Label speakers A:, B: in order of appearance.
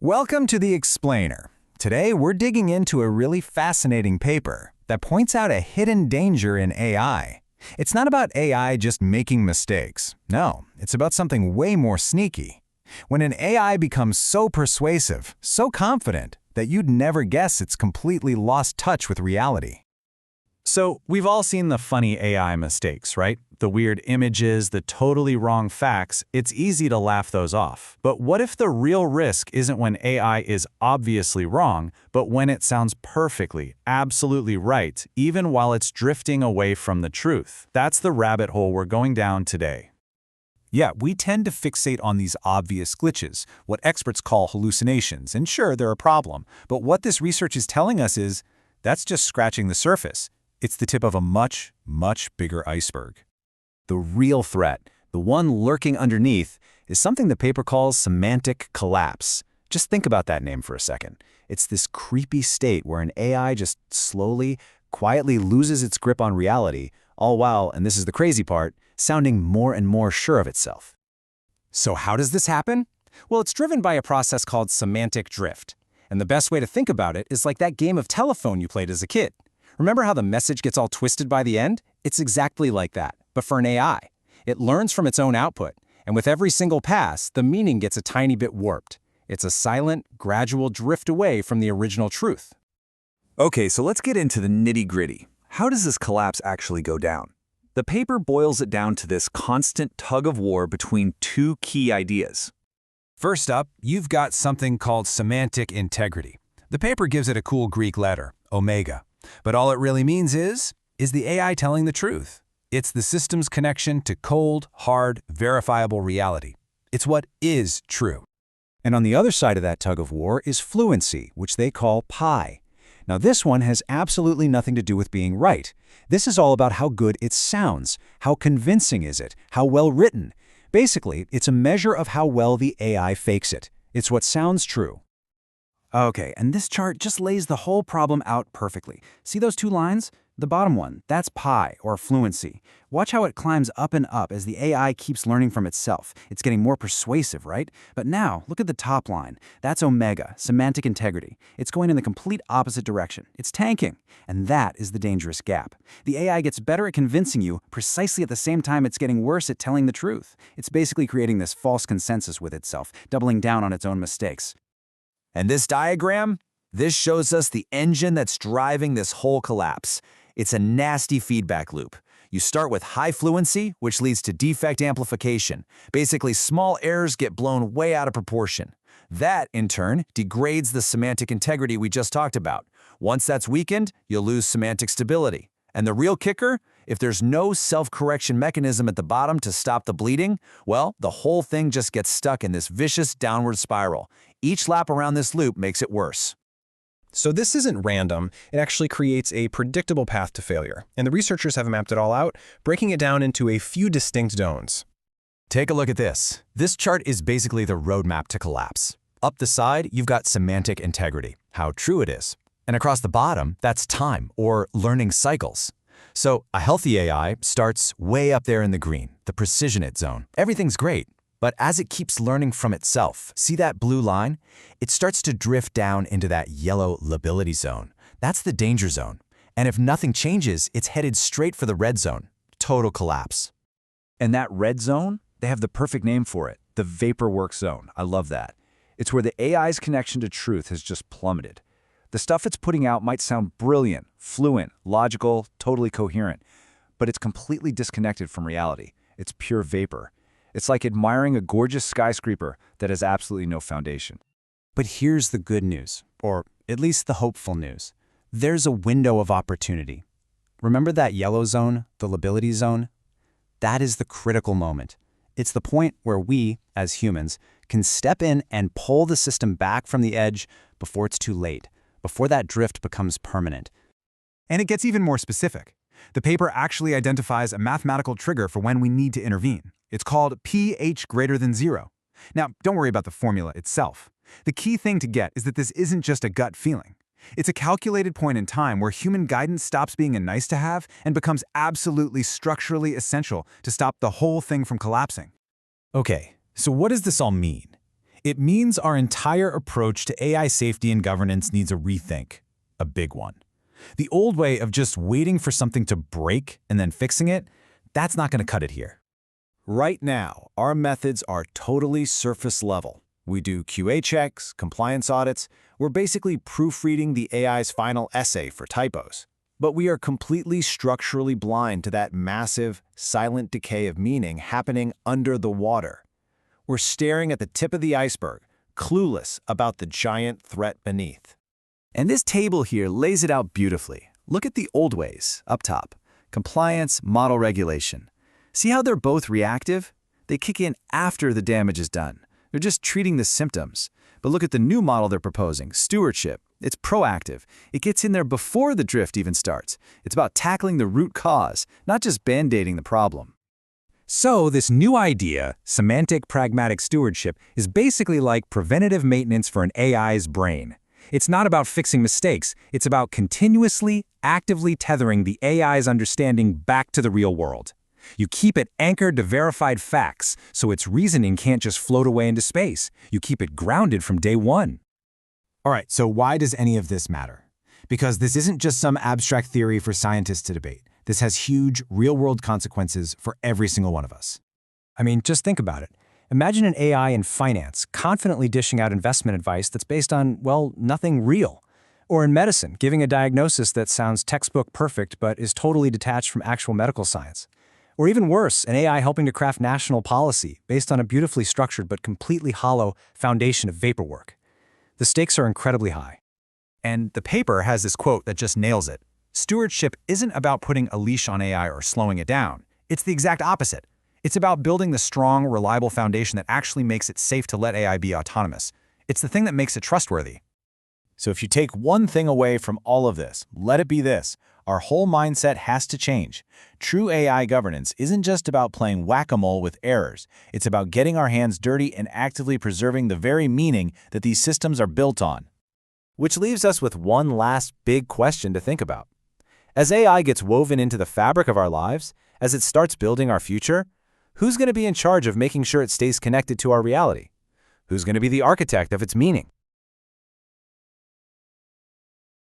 A: Welcome to The Explainer. Today, we're digging into a really fascinating paper that points out a hidden danger in AI. It's not about AI just making mistakes. No, it's about something way more sneaky. When an AI becomes so persuasive, so confident, that you'd never guess it's completely lost touch with reality. So, we've all seen the funny AI mistakes, right? The weird images, the totally wrong facts. It's easy to laugh those off. But what if the real risk isn't when AI is obviously wrong, but when it sounds perfectly, absolutely right, even while it's drifting away from the truth? That's the rabbit hole we're going down today. Yeah, we tend to fixate on these obvious glitches, what experts call hallucinations, and sure, they're a problem. But what this research is telling us is, that's just scratching the surface. It's the tip of a much, much bigger iceberg. The real threat, the one lurking underneath, is something the paper calls semantic collapse. Just think about that name for a second. It's this creepy state where an AI just slowly, quietly loses its grip on reality, all while, and this is the crazy part, sounding more and more sure of itself.
B: So how does this happen? Well, it's driven by a process called semantic drift. And the best way to think about it is like that game of telephone you played as a kid. Remember how the message gets all twisted by the end? It's exactly like that, but for an AI. It learns from its own output, and with every single pass, the meaning gets a tiny bit warped. It's a silent, gradual drift away from the original truth.
C: Okay, so let's get into the nitty-gritty. How does this collapse actually go down? The paper boils it down to this constant tug-of-war between two key ideas.
A: First up, you've got something called semantic integrity. The paper gives it a cool Greek letter, omega. But all it really means is the AI telling the truth? It's the system's connection to cold, hard, verifiable reality. It's what is true. And on the other side of that tug-of-war is fluency, which they call pi. Now this one has absolutely nothing to do with being right. This is all about how good it sounds, how convincing is it, how well written. Basically, it's a measure of how well the AI fakes it. It's what sounds true.
C: Okay, and this chart just lays the whole problem out perfectly. See those two lines? The bottom one, that's pi, or fluency. Watch how it climbs up and up as the AI keeps learning from itself. It's getting more persuasive, right? But now, look at the top line. That's omega, semantic integrity. It's going in the complete opposite direction. It's tanking. And that is the dangerous gap. The AI gets better at convincing you precisely at the same time it's getting worse at telling the truth. It's basically creating this false consensus with itself, doubling down on its own mistakes.
A: And this diagram? This shows us the engine that's driving this whole collapse. It's a nasty feedback loop. You start with high fluency, which leads to defect amplification. Basically, small errors get blown way out of proportion. That, in turn, degrades the semantic integrity we just talked about. Once that's weakened, you'll lose semantic stability. And the real kicker? If there's no self-correction mechanism at the bottom to stop the bleeding, well, the whole thing just gets stuck in this vicious downward spiral. Each lap around this loop makes it worse.
B: So this isn't random. It actually creates a predictable path to failure. And the researchers have mapped it all out, breaking it down into a few distinct zones.
A: Take a look at this. This chart is basically the roadmap to collapse. Up the side, you've got semantic integrity, how true it is. And across the bottom, that's time, or learning cycles. So a healthy AI starts way up there in the green, the precision-it zone. Everything's great. But as it keeps learning from itself, see that blue line? It starts to drift down into that yellow lability zone. That's the danger zone. And if nothing changes, it's headed straight for the red zone. Total collapse.
C: And that red zone, they have the perfect name for it, the vaporwork zone. I love that. It's where the AI's connection to truth has just plummeted. The stuff it's putting out might sound brilliant, fluent, logical, totally coherent, but it's completely disconnected from reality. It's pure vapor. It's like admiring a gorgeous skyscraper that has absolutely no foundation.
A: But here's the good news, or at least the hopeful news. There's a window of opportunity. Remember that yellow zone, the lability zone? That is the critical moment. It's the point where we, as humans, can step in and pull the system back from the edge before it's too late, before that drift becomes permanent.
D: And it gets even more specific. The paper actually identifies a mathematical trigger for when we need to intervene. It's called pH greater than 0. Now, don't worry about the formula itself. The key thing to get is that this isn't just a gut feeling. It's a calculated point in time where human guidance stops being a nice-to-have and becomes absolutely structurally essential to stop the whole thing from collapsing.
A: Okay, so what does this all mean? It means our entire approach to AI safety and governance needs a rethink, a big one. The old way of just waiting for something to break and then fixing it, that's not going to cut it here.
B: Right now, our methods are totally surface level. We do QA checks, compliance audits. We're basically proofreading the AI's final essay for typos. But we are completely structurally blind to that massive, silent decay of meaning happening under the water. We're staring at the tip of the iceberg, clueless about the giant threat beneath.
C: And this table here lays it out beautifully. Look at the old ways, up top. Compliance, model regulation. See how they're both reactive? They kick in after the damage is done. They're just treating the symptoms. But look at the new model they're proposing, stewardship. It's proactive. It gets in there before the drift even starts. It's about tackling the root cause, not just band-aiding the problem.
A: So this new idea, semantic pragmatic stewardship, is basically like preventative maintenance for an AI's brain. It's not about fixing mistakes. It's about continuously, actively tethering the AI's understanding back to the real world. You keep it anchored to verified facts, so its reasoning can't just float away into space. You keep it grounded from day one.
D: All right, so why does any of this matter? Because this isn't just some abstract theory for scientists to debate. This has huge, real-world consequences for every single one of us.
E: I mean, just think about it. Imagine an AI in finance confidently dishing out investment advice that's based on, well, nothing real. Or in medicine, giving a diagnosis that sounds textbook perfect but is totally detached from actual medical science. Or even worse, an AI helping to craft national policy based on a beautifully structured but completely hollow foundation of vaporwork. The stakes are incredibly high.
D: And the paper has this quote that just nails it. Stewardship isn't about putting a leash on AI or slowing it down. It's the exact opposite. It's about building the strong, reliable foundation that actually makes it safe to let AI be autonomous. It's the thing that makes it trustworthy.
B: So if you take one thing away from all of this, let it be this. Our whole mindset has to change. True AI governance isn't just about playing whack-a-mole with errors. It's about getting our hands dirty and actively preserving the very meaning that these systems are built on. Which leaves us with one last big question to think about. As AI gets woven into the fabric of our lives, as it starts building our future, who's going to be in charge of making sure it stays connected to our reality? Who's going to be the architect of its meaning?